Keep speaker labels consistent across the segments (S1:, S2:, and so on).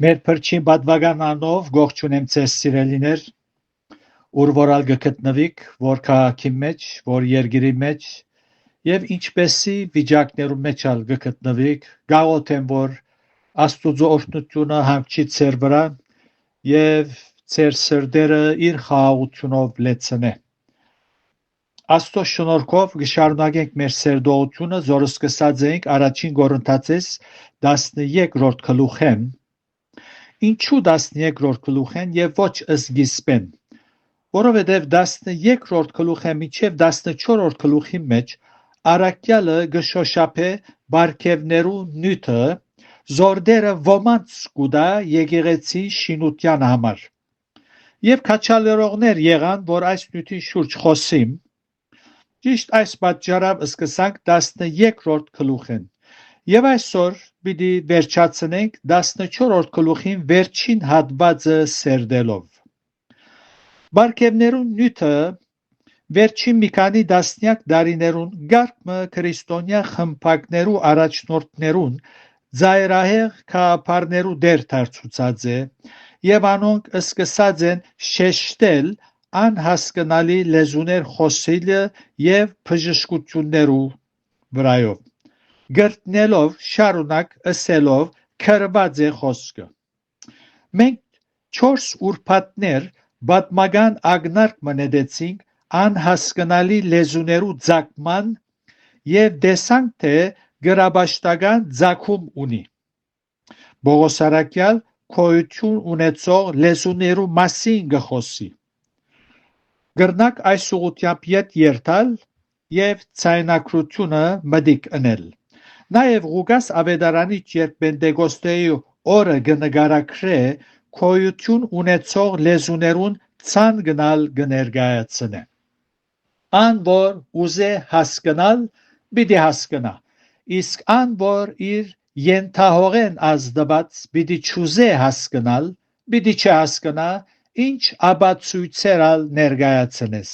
S1: Մեր փրկին բադվական անով գողջունեմ ձեզ սիրելիներ, ուր որալ գտնվիք, որ քաղաքի մեջ, որ երկրի մեջ, եւ ինչպեսի վիճակներում մեջ ալ գտնվիք, գաղութեմ որ Աստուծո օրհնությունը հանգչի ձեր վրա եւ ձեր սրտերը իր խաղաղությունով լեցնե։ Աստծո շնորհքով կշարունակենք մեր սերդողությունը, որը սկսած ենք առաջին Կորինթացիս 13-րդ գլուխեն։ Ինչու 13-րդ գլուխեն եւ ոչ սկիզբեն, որովհետեւ 13-րդ գլուխը միջև 14-րդ գլուխի մեջ առաքյալը գշոշափե բարգևներու նյութը, զորդերը ոմանց կուտա եկեղեցի շինության համար։ Եվ քաչալերողներ եղան, որ այս նյութի շուրջ խոսիմ։ Ճիշտ այս պատճառով սկսանք 13-րդ գլուխեն։ Եվ այսօր պիտի վերջացնենք 14-րդ գլուխին վերջին հատվածը սերդելով։ Բարգևներու նյութը վերջին մի քանի տասնյակ տարիներուն գարկմը քրիստոնյա խմբակներու առաջնորդներուն ծայրահեղ քաղաքարներու դեր դարձուցած է եւ անոնք սկսած են շեշտել անհասկանալի լեզուներ խոսիլը եւ բժշկություններու վրայով գրտնելով շարունակ ասելով քրված է խոսքը մենք 4 ուրբաթներ պատմական ագնարկ մնեցինք անհասկանալի լեզուներու ցակման եւ տեսանք թե գրաբաշտական ցակում ունի Պողոս առաքյալ քոյություն ունեցող լեզուներու մասին գխոսի գրնակ այս ուղղությամբ յետ երթալ եւ ցայնակրությունը մդիկ ընել նաեւ Ղուկաս ավետարանի երբ Պենտեկոստեի օրը կնկարագրե քոյություն ունեցող լեզուներուն ցան գնալ կներկայացնե ան որ ուզե հասկանալ պիտի հասկանա իսկ ան որ իր ենթահողեն ազդված պիտի չուզե հասկանալ պիտի չհասկանա ինչ ապացույցեր ներկայացնես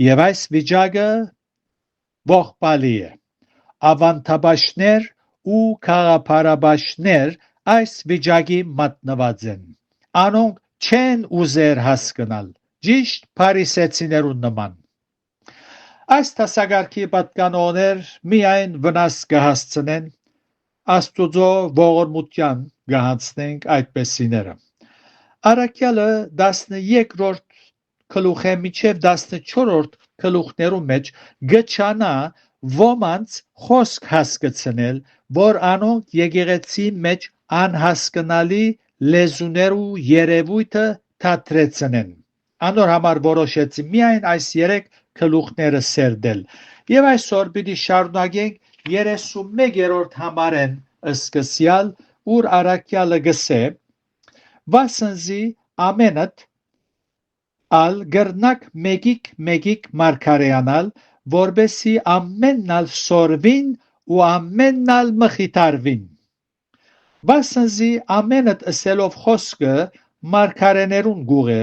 S1: եւ այս վիճակը ողբալի է ավանդաբաշներ ու քաղաքապարաբաշներ այս վիճակի մատնված են անոնք չեն ուզեր հասկանալ ճիշտ փարիսեցիներուն նման այս տասագարքի պատկանողներ միայն վնաս կհասցնեն Աստուծո ողորմության կհանձնենք այդպեսիները Առաքյալը 13-րդ գլուխի միջև 14-րդ գլուխներու մեջ գճանա ոմանց խոսք հասկացնել որ անոնք եկեղեցի մեջ անհասկանալի լեզուներու երևույթը թատրեցնեն անոր համար որոշեցի միայն այս 3 գլուխները սերդել եւ այսօր պիտի շարունակենք 31-րդ համարեն սկսյալ ուր առաքյալը գսե վասնզի ամենդ ալ գրնակ մեգիկ մարգարեանալ որբեսի ամեննալ սորվին ու ամեննալ մխիթարվին վասնզի ամենդ ասելով խոսքը մարգարեներուն գուղե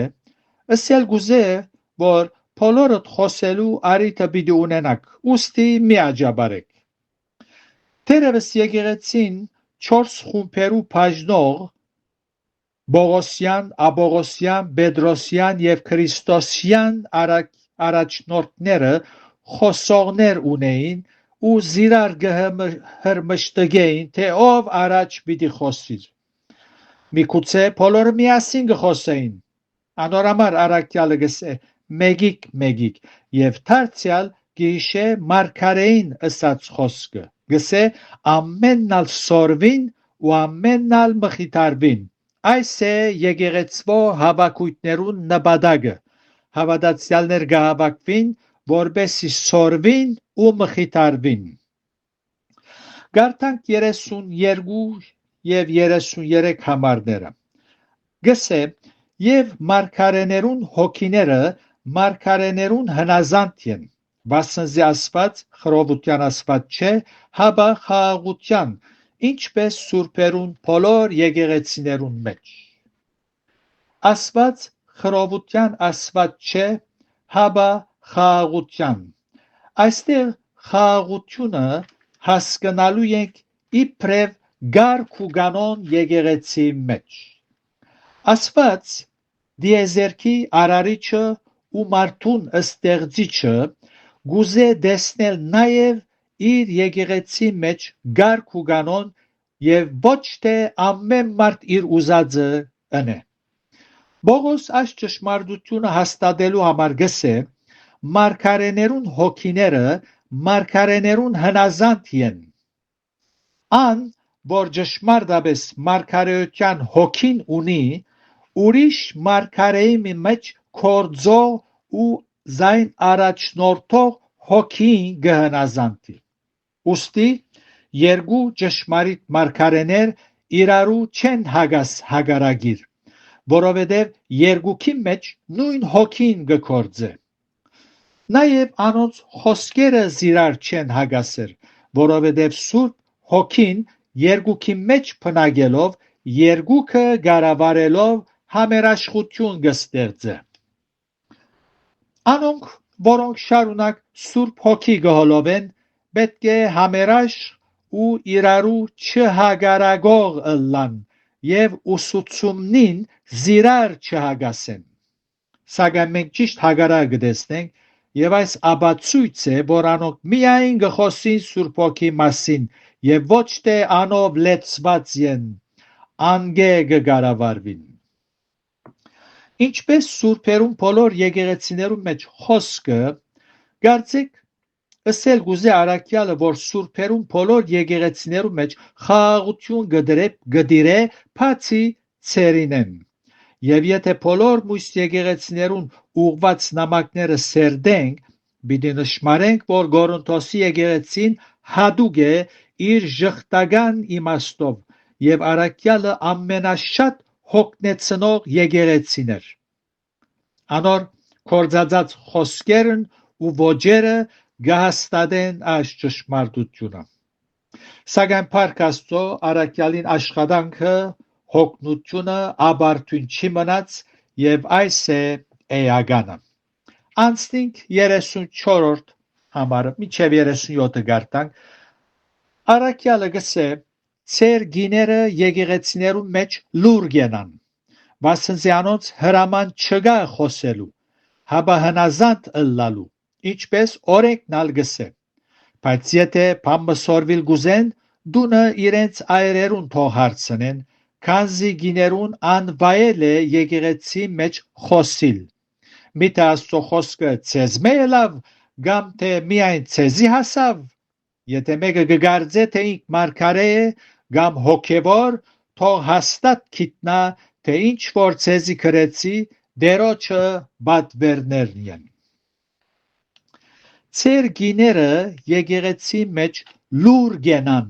S1: ասել գուզե որ բոլորդ խոսելու արիթը պիտի ունենաք ուստի մի աջաբարեք Թերևս եկեղեցին 4 խումբերու բաժնող Բողոսյան, Աբողոսյան, Պետրոսյան եւ Քրիստոսյան առաջնորդները խոսողներ ունեին ու զիրար գհրմշտգեին թե ով առաջ պիտի խոսիր Միգուցե բոլորը միասին գխոսեին անորամար առաքյալը գսե մեգիկ եւ դարձյալ գիշե մարգարեին ըսած խոսքը գսե ամեննալ սորվին ու ամեննալ մխիթարվին այս է եկեղեցվո հավաքույտներուն նպատակը հավատացյալներ գահավաքվին որբեսի սորվին ու մխիթարվին Գարտանք 32 եւ 33 համարները գսե եւ մարգարեներուն հոգիները մարգարեներուն հնազանդ են վասնզի ասված խրովության ասված չէ հաբա խաղաղության ինչպես սուրբերուն բոլոր եկեղեցիներուն մեջ ասված խրովության ասված չէ հաբա խաղաղության այստեղ խաղաղությունը հասկանալու ենք իբրև գարք ու կանոն եկեղեցի մեջ։ Աստված դիեզերքի արարիչը ու մարդուն ստեղծիչը գուզե դեսնել նաև իր եկեղեցի մեջ գարք ու կանոն եւ ոչ թե ամեն մարդ իր ուզածը ընե։ Բողոս այս ճշմարտությունը հաստատելու համար գսե մարգարեներուն հոգիները մարգարեներուն հնազանդ են։ Ան, որ ճշմարտապես մարգարեության հոգին ունի, ուրիշ մարգարեի մեջ կորձող ու զայն առաջնորդող հոգին գհնազանդի։ Ուստի երկու ճշմարիտ մարգարեներ իրարու չեն հագաս հագարագիր, որովհետև երկուքի մեջ նույն հոգին գկործե։ Նաև անոնց խոսքերը զիրար չեն հագասեր, որովհետև Սուրբ Հոգին երկուքի մեջ բնակելով երկուքը գարավարելով համերաշխություն կստեղծե։ Անոնք, որոնք շարունակ Սուրբ Հոգի գհոլովեն, պետք է համերաշխ ու իրարու չհագարագող ըլլան եւ ուսուցումնին զիրար չհագասեն։ Սակայն մենք ճիշտ հագարակ կտեսնենք եւ այս աբացույց է, որ անոնք միայն գխոսին Սուրբ Հոգի մասին եւ ոչ թե անով լեցված են, անգե կգարավարվին։ Ինչպես սուրբերուն բոլոր եկեղեցիներուն մեջ խոսքը, կարծեք ըսել գուզե առաքյալը, որ սուրբերուն բոլոր եկեղեցիներուն մեջ խաղաղություն գդիրե բացի ցերինեն։ Եվ եթե բոլոր մույս եկեղեցիներուն ուղված նամակները սերդենք, պիտի նշմարենք, որ Գորընթոսի եկեղեցին հատուկ է իր ժխտական իմաստով եւ առաքյալը ամենաշատ հոգնեցնող եկեղեցին էր։ Անոր կործածած խոսքերն ու ոճերը գահստատեն այս ճշմարտությունը։ Սակայն Փառք Աստծո առաքյալին աշխատանքը հոգնությունը աբարթուն չի մնաց եւ այս է էականը։ Անցնենք 34-րդ համարը մինչև 37-ը գարտանք։ Առաքյալը գսե ցեր գիները եկեղեցիներու մեջ լուր գենան, վասնզի անոնց հրաման չկա խոսելու, հաբա հնազանդ ըլլալու, ինչպես օրենքն ալ գսե։ Բայց եթե բամբսորվիլ գուզեն, դունը իրենց այրերուն թող հարցնեն, քանզի գիներուն անվայել է եկեղեցի մեջ խոսիլ։ Միթե Աստծո խոսքը ցեզմե ելավ, կամ թե միայն ցեզի հասավ։ Եթե մեկը կգարձե, թե ինք մարգարե է, կամ հոգևոր, թող հաստատ գիտնա, թե ինչ որ ցեզի գրեցի, դերոջը բադվերներն են։ Ցեր գիները եկեղեցի մեջ լուր գենան,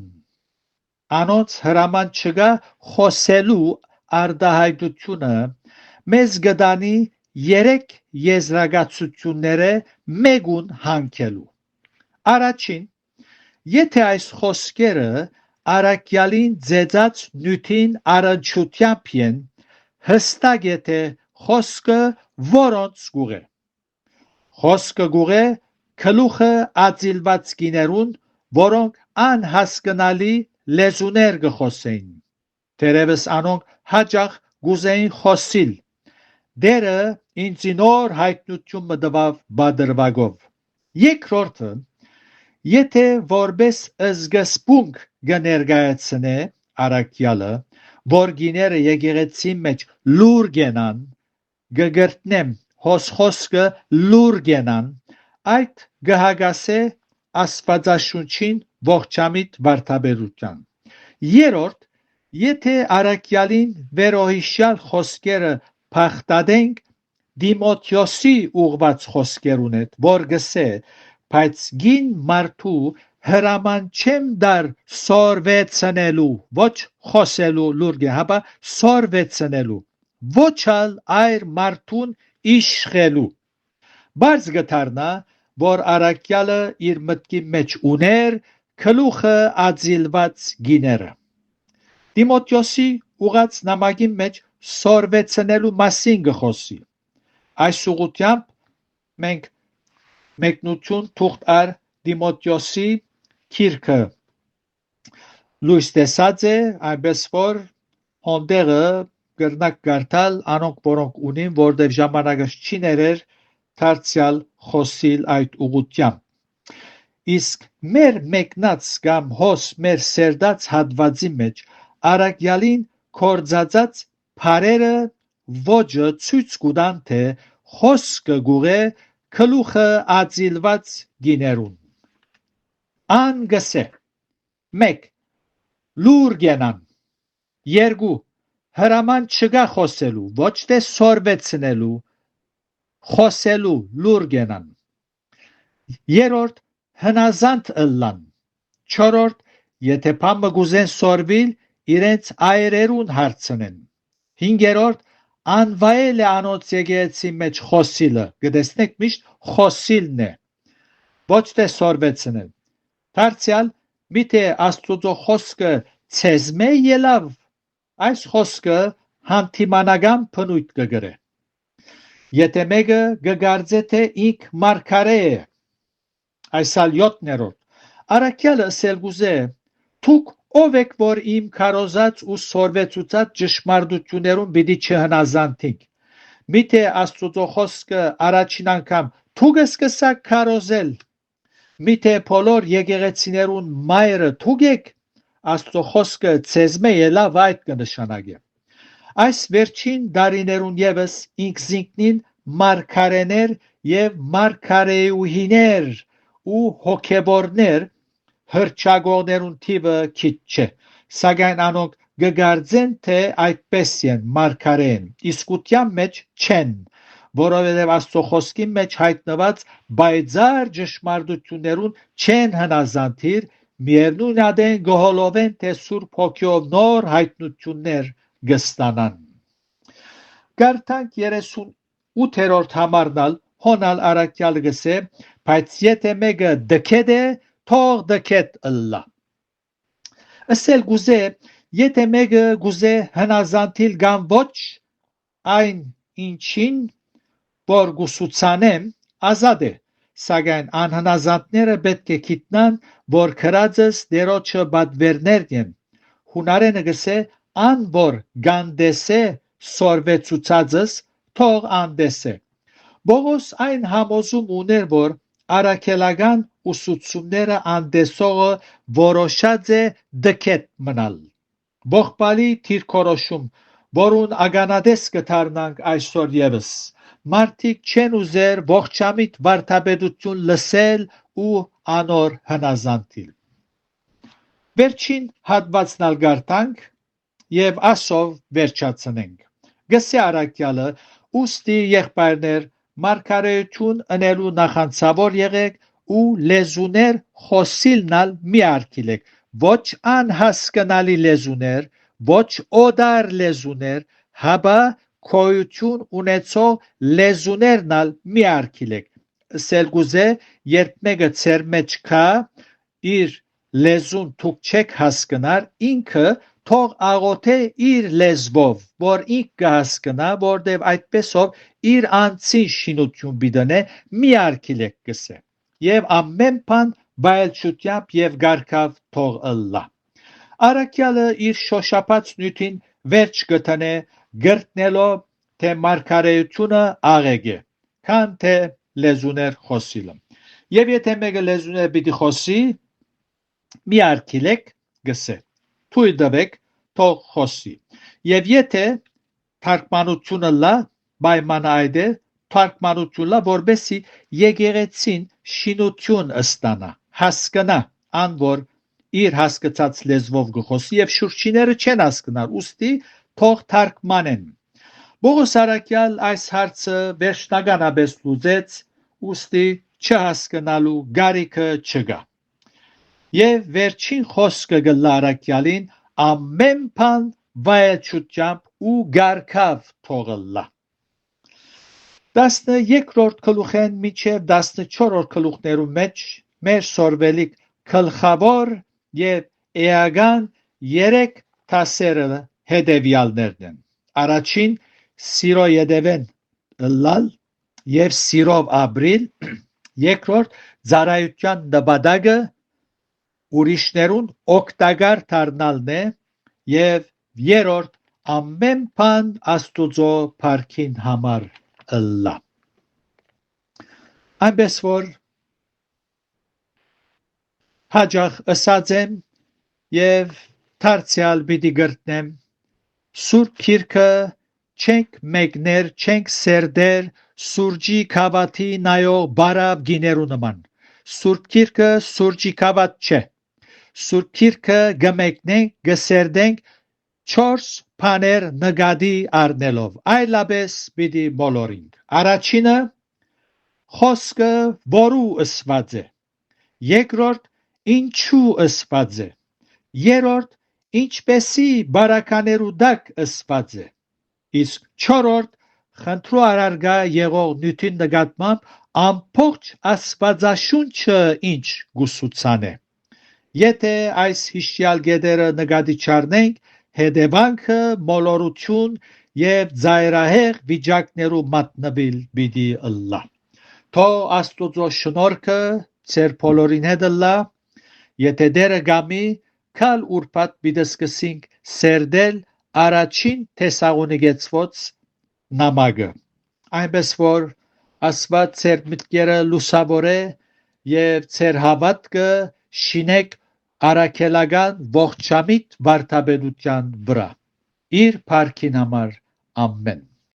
S1: անոնց հրաման չկա խոսելու արդահայտությունը մեզ գտանի երեք եզրակացությունները մեկուն հանգելու։ Առաջին, եթե այս խոսքերը առաքյալին ձեծած նյութին առնչությամբ են, հստակ է թե խոսքը որոնց գուղ է։ Խոսքը գուղ է գլուխը ածիլված գիներուն, որոնք անհասկանալի լեզուներ կխոսեին, թերևս անոնք հաճախ գուզեին խոսիլ։ Դերը ինձ նոր հայտնություն մտավ բادرվագով։ Երկրորդը, եթե որպես զգսպունք կներկայացնե առաքյալը, որ գիները եկեղեցի մեջ լուր գենան, կգրտնեմ խոսքը լուր գենան, այդ գհագասե Աստվածաշունչին ողջամիտ վարդապետության։ Երորդ, եթե առաքյալին վերոհիշյալ խոսքերը փախտadենք Դիմոթեոսի ուղված խոսքերուն հետ, որ գսե, բայց գին մարդու հրաման չեմ դար սորվեցնելու, ոչ խոսելու լուրգը, հապա սորվեցնելու, ոչալ այր մարդուն իշխելու։ Բարձ գթարնա, որ առաքյալը իր մտքի մեջ ուներ գլուխը ածիլված գիները։ Դիմոթեոսի ուղած նամակի մեջ սորվեցնելու մասին գխոսի։ Այս ուղությամբ մենք մեկնություն թուղթ ար Դիմոթեոսի քիրքը լույս տեսած է, այնպես որ հոնդեղը կրնակ գարտալ անոնք որոնք ունին, որտեվ ժամանակը չի ներեր դարձյալ խոսիլ այդ ուղղությամբ։ Իսկ մեր մեկնած կամ հոս մեր սերդած հատվածի մեջ արագյալին կորձածած բարերը ոճը ցույց կուտան թե խոսքը գուղե գլուխը ածիլված գիներուն։ Ան գսե 1. Լուր գենան 2. հրաման չկա խոսելու, ոչ թե սորվեցնելու, խոսելու լուր գենան 3. հնազանդ ըլլան 4. եթե բամը գուզեն սորվիլ, իրենց այրերուն հարցնեն 5. անվայել է անոց եկեղեցի մեջ խոսիլը, գտեսնեք միշտ խոսիլն է, ոչ թե սորվեցնել դարձյալ միթե Աստուծո խոսքը ցեզմե ելավ, այս խոսքը հանդիմանական բնույթ կգրե։ Եթե մեկը գգարձե թե ինք մարգարե է, այսալ 7-րդ, առաքյալը ասել գուզե, թուք ով եք, որ իմ քարոզած ու սորվեցուցած ճշմարտություններուն պիտի չհնազանդիք, միթե Աստուծո խոսքը առաջին անգամ թուք սկսակ քարոզել, միթե բոլոր եկեղեցիներուն մայրը թուք եք, Աստծո խոսքը ցեզմե ելավ այդ կնշանակե։ Այս վերջին դարիներուն եւս ինքզինքնին մարգարեներ եւ մարգարեուհիներ ու հոգեբորներ հրճագողներուն թիվը քիչ չէ, սակայն անոնք գգարձեն թե այդպես են մարգարեն, իսկության մեջ չեն, որովհետև Աստծո խոսքի մեջ հայտնված բայձար ճշմարտություններուն չեն հնազանդիր, միևնույն ադեն գոհոլովեն թե Սուրբ Հոգիով նոր հայտնություններ գստանան։ Գարտանք 38-րդ համարնալ հոնալ առաքյալ գսե, բայց եթե մեկը դքեդ է, թող դքեդ ըլլա։ Ասել գուզե, եթե մեկը գուզե հնազանդիլ կամ ոչ, այն ինչին, որ գուսուցանեմ, ազատ է, սակայն անհնազանդները պետք է գիտնան, որ քրածս դերոջը բադվերներն են, հունարենը գսե, ան որ գանդեսե սորվեցուցածս, թող անդեսե։ Բողոս այն համոզում ուներ, որ առաքելական ուսուցումները անդեսողը որոշած է դքետ մնալ։ Ողբալի թիրքորոշում, որուն ագանադես կդառնանք այսօր եւս, մարդիկ չեն ուզեր ողջամիտ վարդապետություն լսել ու անոր հնազանդիլ։ Վերջին հատվածն ալ գարտանք եւ ասով վերջացնենք։ Գսե առաքյալը, ուստի եղբայրներ, մարգարեություն ընելու նախանցավոր եղեք ու լեզուներ խոսիլնալ մի արգիլեք, ոչ անհասկանալի լեզուներ, ոչ օդար լեզուներ, հաբա քոյություն ունեցող լեզուներնալ մի արգիլեք։ Ասել գուզե, երբ մեկը ծեր մեջ կա, իր լեզուն թուք չեք հասկնար, ինքը թող աղոթե իր լեզվով, որ ինք կհասկնա, որտև այդպեսով իր անձին շինություն բիդնե, մի արգիլեք գսե, եւ ամեն բան բայելչությամբ եւ գարկավ թող ըլլա։ Առաքյալը իր շոշափած նյութին վերջ կտնե, գրտնելով, թե մարգարեությունը աղեկ է, քան թե լեզուներ խոսիլը։ Եվ եթե մեկը լեզուներ պիտի խոսի, մի արգիլեք գսե, թույլ տվեք, թող խոսի։ Եվ եթե թարգմանությունը լա, պայմանը այդ է, թարգմանություն լա, որբեսի եկեղեցին շինություն ստանա, հասկնա, ան որ իր հասկացած լեզվով գխոսի եւ շուրջիները չեն հասկնար, ուստի թող թարգմանեն։ Բողոս առաքյալ այս հարցը վերջնականապես լուծեց, ուստի չհասկնալու գարիքը չկա։ Եվ վերջին խոսքը գլա առաքյալին, ամեն բան վայելչությամբ ու գարկավ թողլա։ 13-րդ գլուխեն միջև 14-րդ գլուխներու մեջ մեր սորվելիք գլխավոր եւ էական 3 դասերը հետեւյալներն են։ Առաջին սիրո յետևեն լալ եւ սիրով ապրիլ, երկրորդ ծառայության նպատակը ուրիշներուն օգտակար դառնալն է եւ երրորդ ամեն բան Աստուծո փառքին համար ըլլա այնպես որ հաջող ըսած եմ եւ դարձյալ պիտի գրտնեմ Սուրբ Գիրքը չենք մեկներ չենք սերդեր սուրճի քավաթի նայող բարավ գիներու նման Սուրբ Գիրքը սուրճի քավաթ չէ Սուրբ Գիրքը գմեկնենք գսերդենք 4 բաներ նկատի առնելով այլապես պիտի բոլորինք առաջինը խոսքը որու ըսված է երկրորդ ինչու ըսված է երրորդ ինչպեսի բարականերու դակ ըսված է իսկ չորրորդ խնդրու արարգա եղող նյութին նկատմամբ ամբողջ աստվածաշունչը ինչ գուսուցան է եթե այս հիշյալ գետերը նկատի չառնենք հետևանքը մոլորություն եւ ծայրահեղ վիճակներու մատնվել պիտի ըլլա թող Աստուծո շնորհքը ձեր բոլորին հետ ըլլա եթե դերը գամի քալ ուրբաթ պիտի սկսենք սերդել առաջին Թեսաղոնիկեցված նամակը այնպես որ Աստված ձեր մտքերը լուսավորե եւ ձեր հավատքը շինեք առաքելական ողջամիտ վարդապետության վրա իր փառքին համար ամեն